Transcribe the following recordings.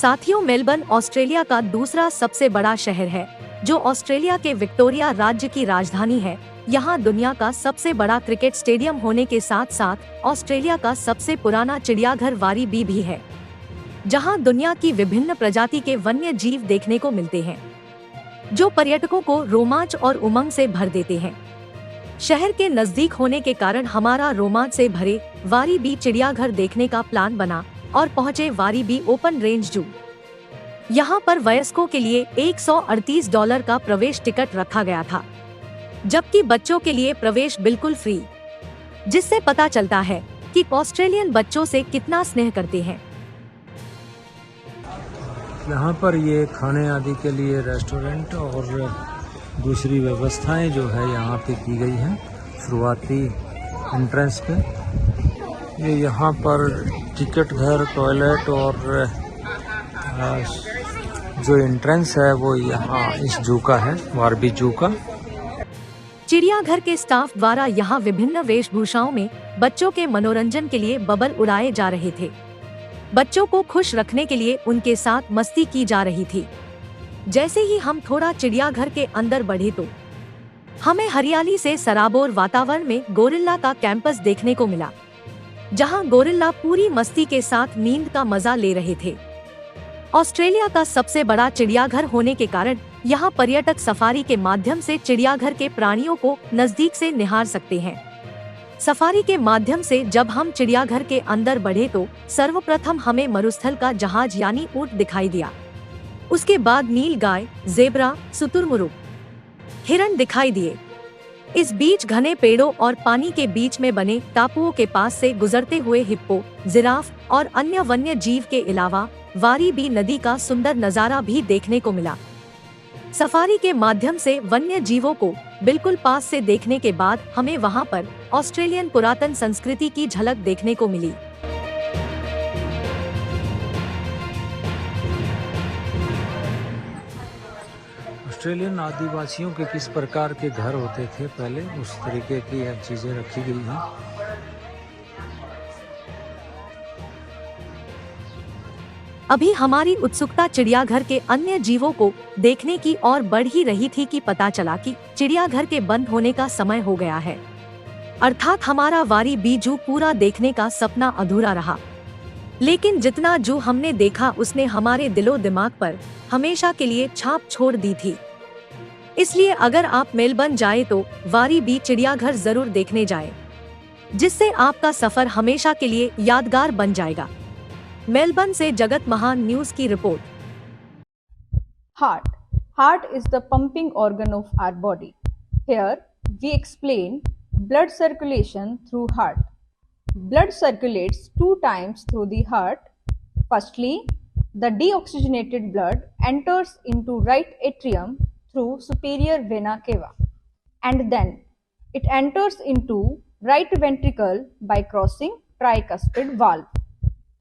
साथियों, Melbourne Australia का दूसरा सबसे बड़ा शहर है, जो ऑस्ट्रेलिया के विक्टोरिया राज्य की राजधानी है। यहाँ दुनिया का सबसे बड़ा क्रिकेट स्टेडियम होने के साथ साथ ऑस्ट्रेलिया का सबसे पुराना चिड़ियाघर वारीबी भी है, जहाँ दुनिया की विभिन्न प्रजाति के वन्य जीव देखने को मिलते हैं, जो पर्यटकों को रोमांच और उमंग से भर देते हैं। शहर के नजदीक होने के कारण हमारा रोमांच से भरे वारीबी चिड़ियाघर देखने का प्लान बना और पहुंचे वारीबी ओपन रेंज जू। यहाँ पर वयस्कों के लिए $138 का प्रवेश टिकट रखा गया था, जबकि बच्चों के लिए प्रवेश बिल्कुल फ्री, जिससे पता चलता है कि ऑस्ट्रेलियन बच्चों से कितना स्नेह करते हैं। यहाँ पर ये खाने आदि के लिए रेस्टोरेंट और दूसरी व्यवस्थाएं जो है यहाँ पे की गई हैं। शुरुआती एंट्रेंस पे ये यहाँ पर टिकट घर, टॉयलेट और जो एंट्रेंस है वो यहाँ इस जू का है, वारबी जू का। चिड़ियाघर के स्टाफ द्वारा यहाँ विभिन्न वेशभूषाओं में बच्चों के मनोरंजन के लिए बबल उड़ाए जा रहे थे। बच्चों को खुश रखने के लिए उनके साथ मस्ती की जा रही थी। जैसे ही हम थोड़ा चिड़ियाघर के अंदर बढ़े तो हमें हरियाली से सराबोर वातावरण में गोरिल्ला का कैंपस देखने को मिला, जहां गोरिल्ला पूरी मस्ती के साथ नींद का मजा ले रहे थे। ऑस्ट्रेलिया का सबसे बड़ा चिड़ियाघर होने के कारण यहां पर्यटक सफारी के माध्यम से चिड़ियाघर के प्राणियों को नजदीक से निहार सकते हैं। सफारी के माध्यम से जब हम चिड़ियाघर के अंदर बढ़े तो सर्वप्रथम हमें मरुस्थल का जहाज यानी ऊंट दिखाई दिया। उसके बाद नील गाय, जेब्रा, शुतुरमुर्ग, हिरण दिखाई दिए। इस बीच घने पेड़ों और पानी के बीच में बने टापुओं के पास से गुजरते हुए हिप्पो, जिराफ और अन्य वन्य जीव के अलावा वारीबी नदी का सुंदर नजारा भी देखने को मिला। सफारी के माध्यम से वन्य जीवों को बिल्कुल पास से देखने के बाद हमें वहां पर ऑस्ट्रेलियन पुरातन संस्कृति की झलक देखने को मिली। ऑस्ट्रेलियन आदिवासियों के किस प्रकार के घर होते थे पहले, उस तरीके की चीजें रखी गई हैं। अभी हमारी उत्सुकता चिड़ियाघर के अन्य जीवों को देखने की और बढ़ ही रही थी कि पता चला कि चिड़ियाघर के बंद होने का समय हो गया है। अर्थात हमारा वारीबी जू पूरा देखने का सपना अधूरा रहा। लेकिन जितना जू हमने देखा उसने हमारे दिलो दिमाग पर हमेशा के लिए छाप छोड़ दी थी। इसलिए अगर आप मेलबर्न जाए तो वारीबी चिड़ियाघर जरूर देखने जाए, जिससे आपका सफर हमेशा के लिए यादगार बन जाएगा। मेलबर्न से जगत महान न्यूज की report. Heart is the pumping organ of our body. Here we explain blood circulation through heart. Blood circulates 2 times through the heart. Firstly, the deoxygenated blood enters into right atrium through superior vena cava, and then it enters into right ventricle by crossing tricuspid valve.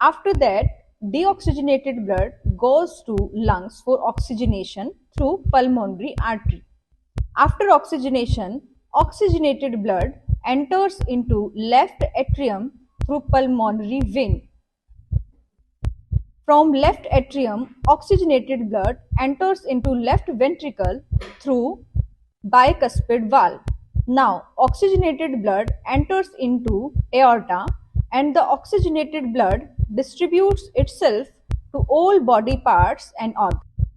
After that, deoxygenated blood goes to lungs for oxygenation through pulmonary artery. After oxygenation, oxygenated blood enters into left atrium through pulmonary vein. From left atrium, oxygenated blood enters into left ventricle through bicuspid valve. Now, oxygenated blood enters into aorta, and the oxygenated blood distributes itself to all body parts and organs.